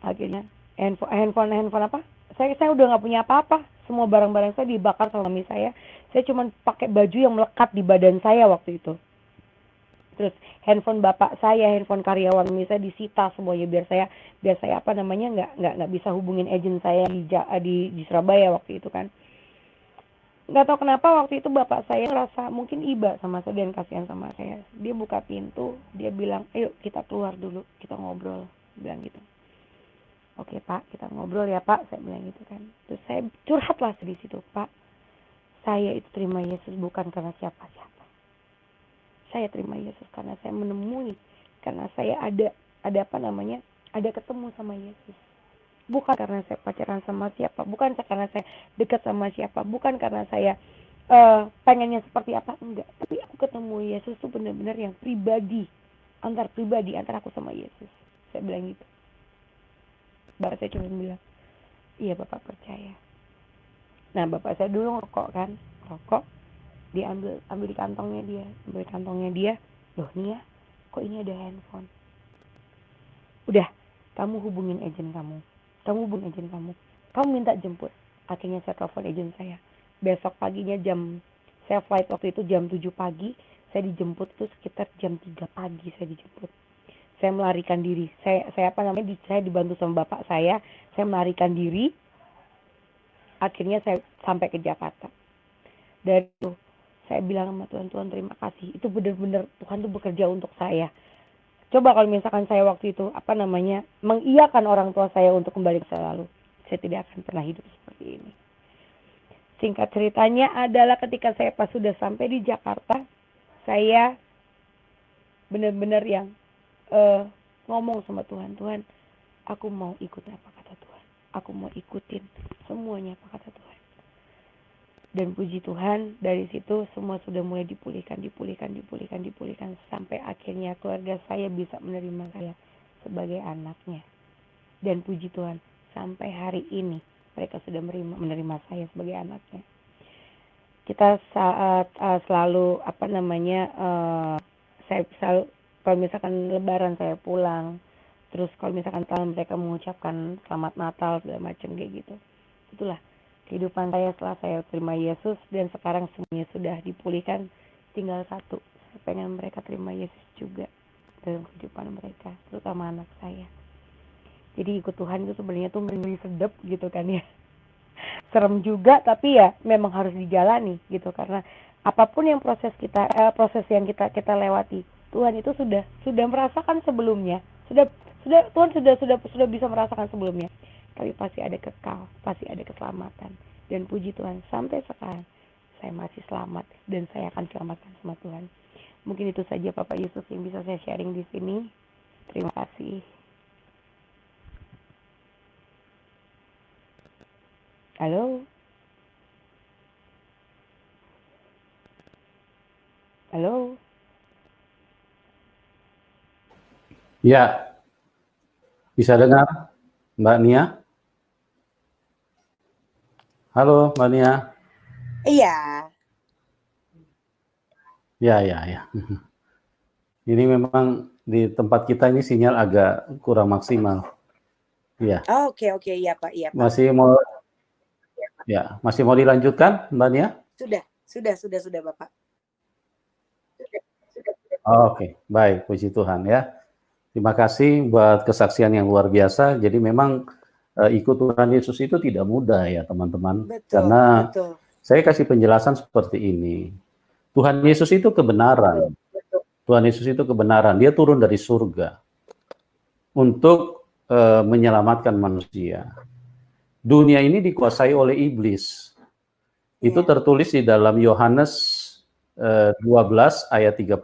Akhirnya handphone apa? Saya udah nggak punya apa-apa. Semua barang-barang saya dibakar sama suami saya. Saya cuma pakai baju yang melekat di badan saya waktu itu. Terus handphone bapak saya, handphone karyawan saya disita semuanya biar saya apa namanya nggak bisa hubungin agent saya di Surabaya waktu itu kan. Nggak tahu kenapa waktu itu bapak saya ngerasa mungkin iba sama saya dan kasihan sama saya. Dia buka pintu, dia bilang, ayo kita keluar dulu, kita ngobrol, bilang gitu. Oke Pak, kita ngobrol ya Pak, saya bilang gitu kan. Terus saya curhatlah di situ, Pak. Saya itu terima Yesus bukan karena siapa-siapa. Saya terima Yesus karena saya menemui, karena saya ada apa namanya, ada ketemu sama Yesus. Bukan karena saya pacaran sama siapa, bukan karena saya dekat sama siapa, bukan karena saya pengennya seperti apa, enggak. Tapi aku ketemu Yesus tuh benar-benar yang pribadi, antar aku sama Yesus. Saya bilang gitu. Bapak saya cuma bilang, iya Bapak percaya. Nah bapak saya dulu rokok, dia ambil di kantongnya dia, loh nih ya, kok ini ada handphone. Udah, kamu hubungin agent kamu minta jemput. Akhirnya saya telepon agent saya. Besok paginya saya flight waktu itu jam 7 pagi, saya dijemput itu sekitar jam 3 pagi saya dijemput. Saya melarikan diri. Saya dibantu sama bapak saya melarikan diri. Akhirnya saya sampai ke Jakarta. Dari itu saya bilang sama Tuhan terima kasih. Itu benar-benar Tuhan tuh bekerja untuk saya. Coba kalau misalkan saya waktu itu mengiyakan orang tua saya untuk kembali ke masa lalu, saya tidak akan pernah hidup seperti ini. Singkat ceritanya adalah ketika saya pas sudah sampai di Jakarta, saya benar-benar yang ngomong sama Tuhan, aku mau ikut apa kata Tuhan. Aku mau ikutin semuanya apa kata Tuhan. Dan puji Tuhan, dari situ semua sudah mulai dipulihkan sampai akhirnya keluarga saya bisa menerima saya sebagai anaknya. Dan puji Tuhan, sampai hari ini mereka sudah menerima saya sebagai anaknya. Kita selalu saya selalu kalau misalkan Lebaran saya pulang, terus kalau misalkan mereka mengucapkan Selamat Natal segala macam kayak gitu. Itulah kehidupan saya setelah saya terima Yesus, dan sekarang semuanya sudah dipulihkan. Tinggal satu, saya pengen mereka terima Yesus juga dalam kehidupan mereka, terutama anak saya. Jadi ikut Tuhan itu sebenarnya tuh ngeri sedep gitu kan ya. Serem juga, tapi ya memang harus dijalani gitu, karena apapun yang proses yang kita lewati, Tuhan itu sudah merasakan sebelumnya. Tuhan sudah bisa merasakan sebelumnya. Tapi pasti ada kekal, pasti ada keselamatan. Dan puji Tuhan, sampai sekarang saya masih selamat dan saya akan selamatkan sama Tuhan. Mungkin itu saja Bapak Yesus yang bisa saya sharing di sini. Terima kasih. Halo? Halo? Ya, bisa dengar Mbak Nia? Halo Mbak Nia. Iya. Ya. Ini memang di tempat kita ini sinyal agak kurang maksimal. Iya. Oh, oke, iya Pak, iya Pak. Masih mau dilanjutkan Mbak Nia? Sudah Bapak. Oke, baik, puji Tuhan ya. Terima kasih buat kesaksian yang luar biasa. Jadi memang ikut Tuhan Yesus itu tidak mudah ya teman-teman. Karena saya kasih penjelasan seperti ini. Tuhan Yesus itu kebenaran. Tuhan Yesus itu kebenaran. Dia turun dari surga untuk menyelamatkan manusia. Dunia ini dikuasai oleh iblis. Itu tertulis di dalam Yohanes 12 ayat 31,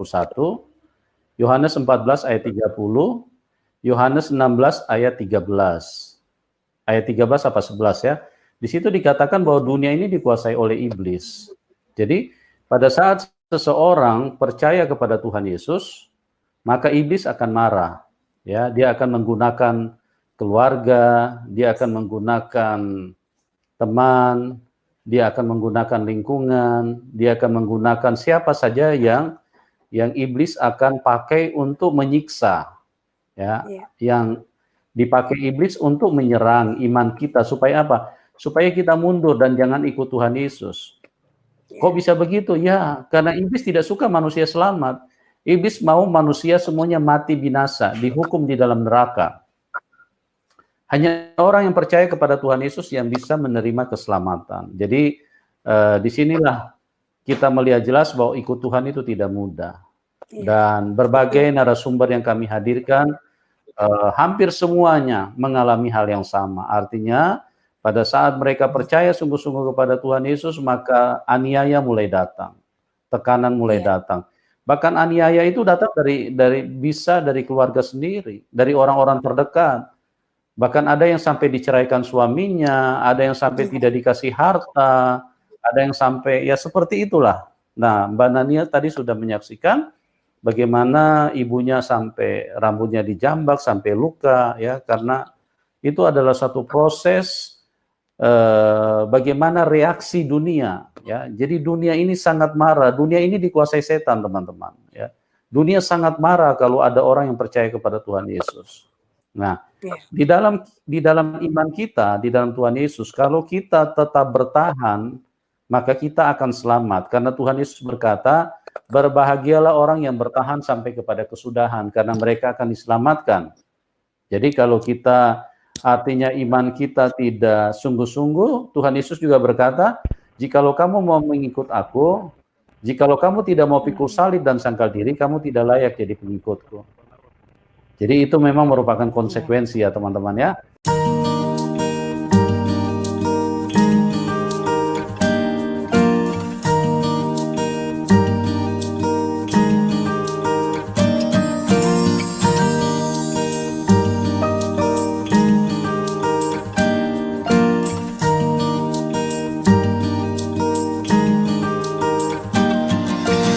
Yohanes 14 ayat 30, Yohanes 16 ayat 13. Ayat 13 apa 11 ya. Di situ dikatakan bahwa dunia ini dikuasai oleh iblis. Jadi pada saat seseorang percaya kepada Tuhan Yesus, maka iblis akan marah. Ya, dia akan menggunakan keluarga, dia akan menggunakan teman, dia akan menggunakan lingkungan, dia akan menggunakan siapa saja yang iblis akan pakai untuk menyiksa. Ya, yang dipakai iblis untuk menyerang iman kita supaya apa? Supaya kita mundur dan jangan ikut Tuhan Yesus. Kok bisa begitu? Ya, karena iblis tidak suka manusia selamat. Iblis mau manusia semuanya mati binasa, dihukum di dalam neraka. Hanya orang yang percaya kepada Tuhan Yesus yang bisa menerima keselamatan. Jadi disinilah kita melihat jelas bahwa ikut Tuhan itu tidak mudah. Dan berbagai narasumber yang kami hadirkan, hampir semuanya mengalami hal yang sama. Artinya pada saat mereka percaya sungguh-sungguh kepada Tuhan Yesus, maka aniaya mulai datang, tekanan mulai datang. Bahkan aniaya itu datang bisa dari keluarga sendiri, dari orang-orang terdekat. Bahkan ada yang sampai diceraikan suaminya, ada yang sampai tidak dikasih harta, ada yang sampai ya seperti itulah. Nah, Mbak Nania tadi sudah menyaksikan bagaimana ibunya sampai rambutnya dijambak, sampai luka, ya, karena itu adalah satu proses bagaimana reaksi dunia, ya. Jadi dunia ini sangat marah, dunia ini dikuasai setan, teman-teman, ya. Dunia sangat marah kalau ada orang yang percaya kepada Tuhan Yesus. Nah, di dalam iman kita, di dalam Tuhan Yesus, kalau kita tetap bertahan, maka kita akan selamat. Karena Tuhan Yesus berkata, berbahagialah orang yang bertahan sampai kepada kesudahan, karena mereka akan diselamatkan. Jadi kalau kita, artinya iman kita tidak sungguh-sungguh, Tuhan Yesus juga berkata, jikalau kamu mau mengikut aku, jikalau kamu tidak mau pikul salib dan sangkal diri, kamu tidak layak jadi pengikutku. Jadi itu memang merupakan konsekuensi ya teman-teman ya.